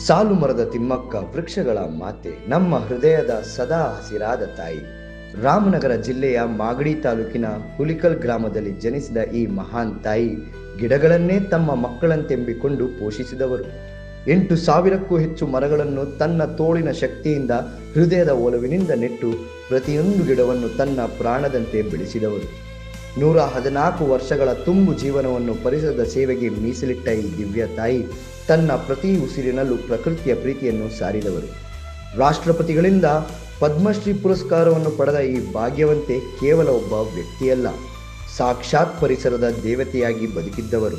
ಸಾಲು ಮರದ ತಿಮ್ಮಕ್ಕ ವೃಕ್ಷಗಳ ಮಾತೆ, ನಮ್ಮ ಹೃದಯದ ಸದಾ ಹಸಿರಾದ ತಾಯಿ. ರಾಮನಗರ ಜಿಲ್ಲೆಯ ಮಾಗಡಿ ತಾಲೂಕಿನ ಹುಲಿಕಲ್ ಗ್ರಾಮದಲ್ಲಿ ಜನಿಸಿದ ಈ ಮಹಾನ್ ತಾಯಿ ಗಿಡಗಳನ್ನೇ ತಮ್ಮ ಮಕ್ಕಳಂತೆಂಬಿಕೊಂಡು ಪೋಷಿಸಿದವರು. 8,000ಕ್ಕೂ ಹೆಚ್ಚು ಮರಗಳನ್ನು ತನ್ನ ತೋಳಿನ ಶಕ್ತಿಯಿಂದ, ಹೃದಯದ ಒಲವಿನಿಂದ ನೆಟ್ಟು ಪ್ರತಿಯೊಂದು ಗಿಡವನ್ನು ತನ್ನ ಪ್ರಾಣದಂತೆ ಬೆಳೆಸಿದವರು. 114 ವರ್ಷಗಳ ತುಂಬು ಜೀವನವನ್ನು ಪರಿಸರದ ಸೇವೆಗೆ ಮೀಸಲಿಟ್ಟ ಈ ದಿವ್ಯ ತಾಯಿ ತನ್ನ ಪ್ರತಿ ಉಸಿರಿನಲ್ಲೂ ಪ್ರಕೃತಿಯ ಪ್ರೀತಿಯನ್ನು ಸಾರಿದವರು. ರಾಷ್ಟ್ರಪತಿಗಳಿಂದ ಪದ್ಮಶ್ರೀ ಪುರಸ್ಕಾರವನ್ನು ಪಡೆದ ಈ ಭಾಗ್ಯವಂತೆ ಕೇವಲ ಒಬ್ಬ ವ್ಯಕ್ತಿಯಲ್ಲ, ಸಾಕ್ಷಾತ್ ಪರಿಸರದ ದೇವತೆಯಾಗಿ ಬದುಕಿದ್ದವರು.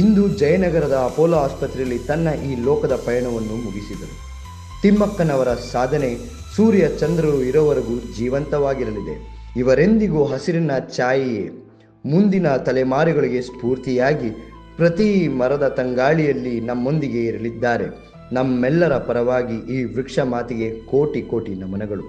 ಇಂದು ಜಯನಗರದ ಅಪೋಲೋ ಆಸ್ಪತ್ರೆಯಲ್ಲಿ ತನ್ನ ಈ ಲೋಕದ ಪಯಣವನ್ನು ಮುಗಿಸಿದರು. ತಿಮ್ಮಕ್ಕನವರ ಸಾಧನೆ ಸೂರ್ಯ ಚಂದ್ರರು ಇರೋವರೆಗೂ ಜೀವಂತವಾಗಿರಲಿದೆ. ಇವರೆಂದಿಗೂ ಹಸಿರಿನ ಛಾಯೆಯೇ, ಮುಂದಿನ ತಲೆಮಾರುಗಳಿಗೆ ಸ್ಫೂರ್ತಿಯಾಗಿ ಪ್ರತಿ ಮರದ ತಂಗಾಳಿಯಲ್ಲಿ ನಮ್ಮೊಂದಿಗೆ ಇರಲಿದ್ದಾರೆ. ನಮ್ಮೆಲ್ಲರ ಪರವಾಗಿ ಈ ವೃಕ್ಷ ಮಾತೆಗೆ ಕೋಟಿ ಕೋಟಿ ನಮನಗಳು.